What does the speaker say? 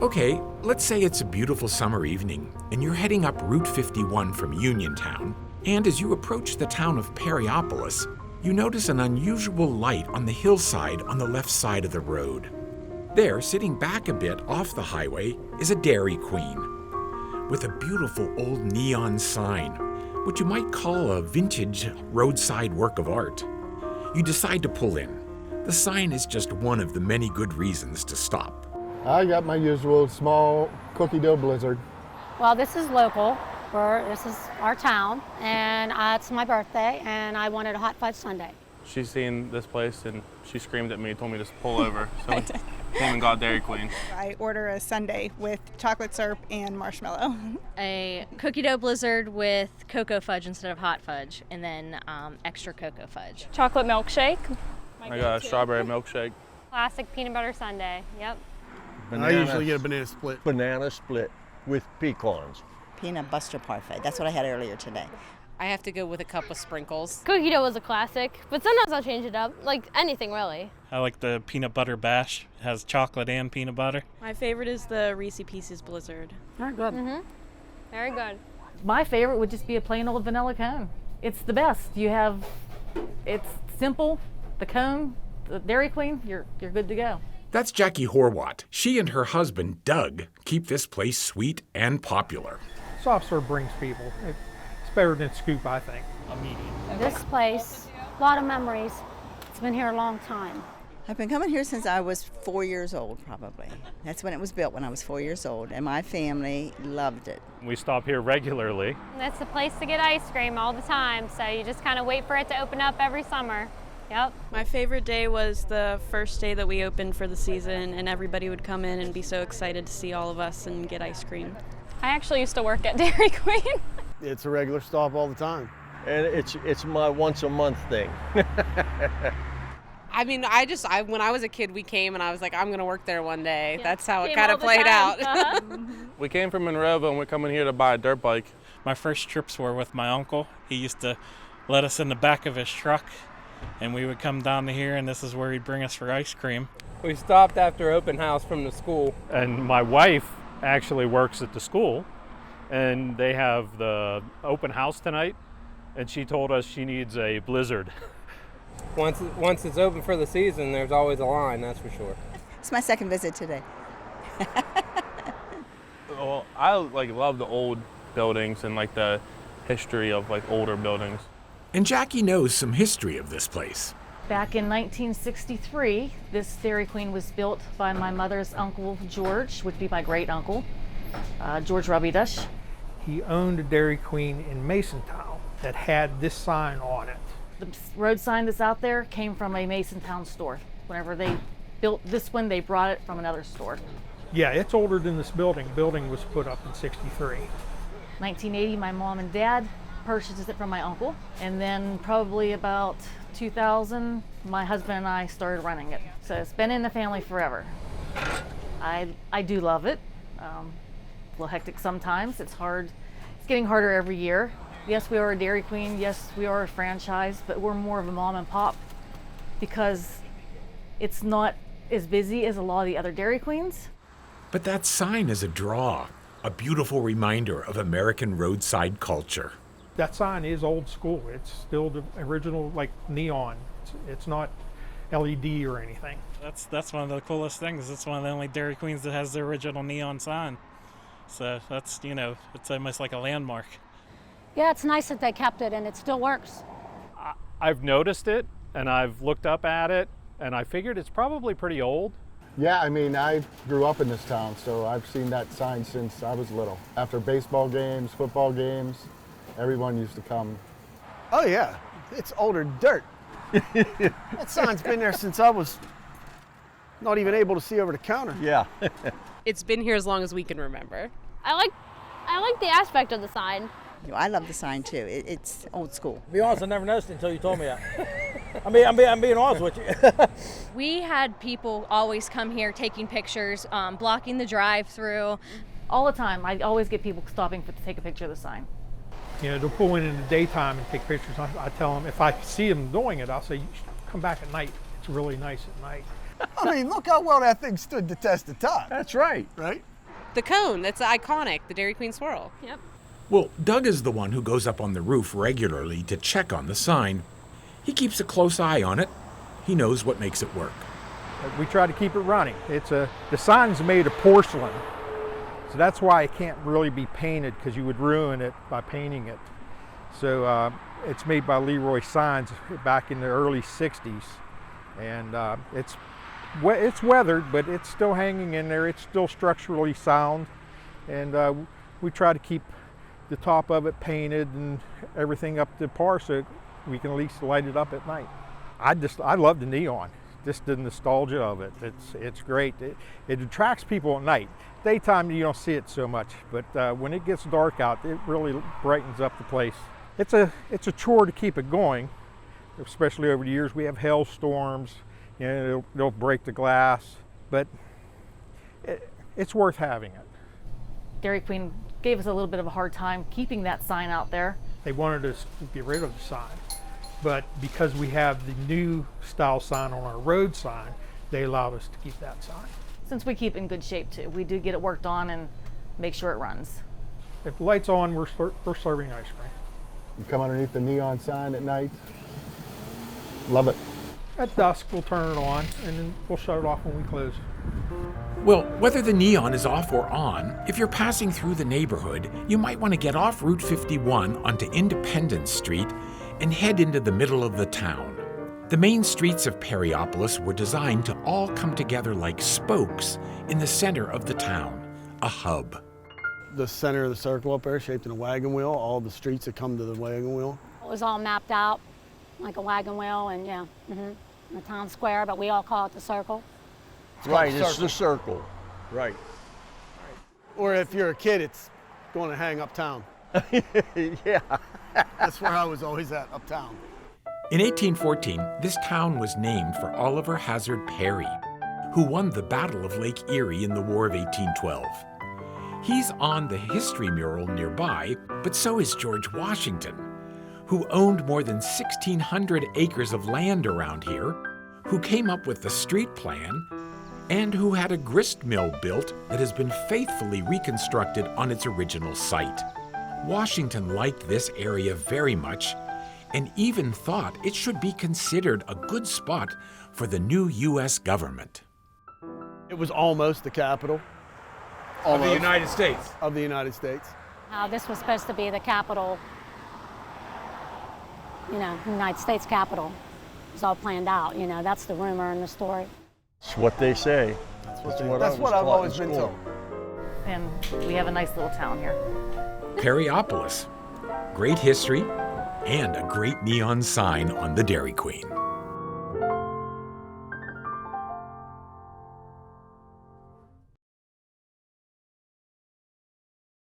Okay, let's say it's a beautiful summer evening, and you're heading up Route 51 from Uniontown. And as you approach the town of Perryopolis, you notice an unusual light on the hillside on the left side of the road. There, sitting back a bit off the highway, is a Dairy Queen with a beautiful old neon sign, which you might call a vintage roadside work of art. You decide to pull in. The sign is just one of the many good reasons to stop. I got my usual small cookie dough blizzard. Well, this is local. This is our town, and it's my birthday, and I wanted a hot fudge sundae. She's seen this place, and she screamed at me, told me to pull over. So we came and got Dairy Queen. I order a sundae with chocolate syrup and marshmallow. A cookie dough blizzard with cocoa fudge instead of hot fudge, and then extra cocoa fudge. Chocolate milkshake. I got a strawberry milkshake. Classic peanut butter sundae. Yep. I usually get a banana split. Banana split with pecans. Peanut butter parfait. That's what I had earlier today. I have to go with a cup of sprinkles. Cookie dough is a classic, but sometimes I'll change it up. Like anything, really. I like the peanut butter bash. It has chocolate and peanut butter. My favorite is the Reese Pieces Blizzard. Very good. Mm-hmm. Very good. My favorite would just be a plain old vanilla cone. It's the best. It's simple, the cone, the Dairy Queen, you're good to go. That's Jackie Horwat. She and her husband, Doug, keep this place sweet and popular. Soft serve brings people. It's better than scoop, I think. This place, a lot of memories. It's been here a long time. I've been coming here since I was 4 years old, probably. That's when it was built, when I was 4 years old, and my family loved it. We stop here regularly. It's the place to get ice cream all the time, so you just kind of wait for it to open up every summer. Yep. My favorite day was the first day that we opened for the season, and everybody would come in and be so excited to see all of us and get ice cream. I actually used to work at Dairy Queen. It's a regular stop all the time. And it's my once a month thing. I mean, when I was a kid, we came and I was like, I'm going to work there one day. Yeah. That's how it Came kind all of the played time. out. We came from Monroeville, and we're coming here to buy a dirt bike. My first trips were with my uncle. He used to let us in the back of his truck, and we would come down to here, and this is where he'd bring us for ice cream. We stopped after open house from the school. And my wife actually works at the school, and they have the open house tonight, and she told us she needs a blizzard. Once it's open for the season, there's always a line, that's for sure. It's my second visit today. Well, I love the old buildings and the history of older buildings. And Jackie knows some history of this place. Back in 1963, this Dairy Queen was built by my mother's uncle George, would be my great uncle, George Rabidash. He owned a Dairy Queen in Masontown that had this sign on it. The road sign that's out there came from a Masontown store. Whenever they built this one, they brought it from another store. Yeah, it's older than this building. The building was put up in '63. 1980, my mom and dad purchased it from my uncle, and then probably about 2000, my husband and I started running it. So it's been in the family forever. I do love it. A little hectic sometimes. It's hard. It's getting harder every year. Yes, we are a Dairy Queen. Yes, we are a franchise, but we're more of a mom and pop because it's not as busy as a lot of the other Dairy Queens. But that sign is a draw, a beautiful reminder of American roadside culture. That sign is old school. It's still the original, neon. It's not LED or anything. That's one of the coolest things. It's one of the only Dairy Queens that has the original neon sign. So that's, it's almost like a landmark. Yeah, it's nice that they kept it and it still works. I've noticed it, and I've looked up at it, and I figured it's probably pretty old. Yeah, I grew up in this town, so I've seen that sign since I was little. After baseball games, football games, everyone used to come. Oh yeah, it's older dirt. That sign's been there since I was not even able to see over the counter. Yeah. It's been here as long as we can remember. I like the aspect of the sign. I love the sign too. It's old school. To be honest, I never noticed it until you told me that. I'm being honest with you. We had people always come here taking pictures, blocking the drive-through. All the time. I always get people stopping to take a picture of the sign. They'll pull in the daytime and take pictures. I tell them, if I see them doing it, I'll say, you should come back at night. It's really nice at night. I mean, look how well that thing stood the test of time. That's right. Right? The cone, that's iconic, the Dairy Queen swirl. Yep. Well, Doug is the one who goes up on the roof regularly to check on the sign. He keeps a close eye on it. He knows what makes it work. We try to keep it running. The sign's made of porcelain, so that's why it can't really be painted, because you would ruin it by painting it. So it's made by Leroy Signs back in the early 60s, and it's weathered, but it's still hanging in there. It's still structurally sound, and we try to keep the top of it painted and everything up to par so we can at least light it up at night. I love the neon. Just the nostalgia of it. It's great. It attracts people at night. Daytime you don't see it so much, but when it gets dark out, it really brightens up the place. It's a chore to keep it going, especially over the years. We have hailstorms, you know, they'll break the glass, but it's worth having it. Dairy Queen gave us a little bit of a hard time keeping that sign out there. They wanted us to get rid of the sign, but because we have the new style sign on our road sign, they allowed us to keep that sign. Since we keep it in good shape too, we do get it worked on and make sure it runs. If the light's on, we're serving ice cream. You come underneath the neon sign at night. Love it. At dusk, we'll turn it on, and then we'll shut it off when we close. Well, whether the neon is off or on, if you're passing through the neighborhood, you might want to get off Route 51 onto Independence Street and head into the middle of the town. The main streets of Perryopolis were designed to all come together like spokes in the center of the town, a hub. The center of the circle up there, shaped in a wagon wheel, all the streets that come to the wagon wheel. It was all mapped out like a wagon wheel, and yeah, the town square, but we all call it the circle. Right, it's the circle. Right. Or if you're a kid, it's going to hang uptown. Yeah. That's where I was always at, uptown. In 1814, this town was named for Oliver Hazard Perry, who won the Battle of Lake Erie in the War of 1812. He's on the history mural nearby, but so is George Washington, who owned more than 1,600 acres of land around here, who came up with the street plan, and who had a grist mill built that has been faithfully reconstructed on its original site. Washington liked this area very much and even thought it should be considered a good spot for the new U.S. government. It was almost the capital. Of the United States. Of the United States. This was supposed to be the capital, United States capital. It was all planned out, that's the rumor and the story. It's what they say. That's what I've always been told. And we have a nice little town here. Perryopolis, great history, and a great neon sign on the Dairy Queen.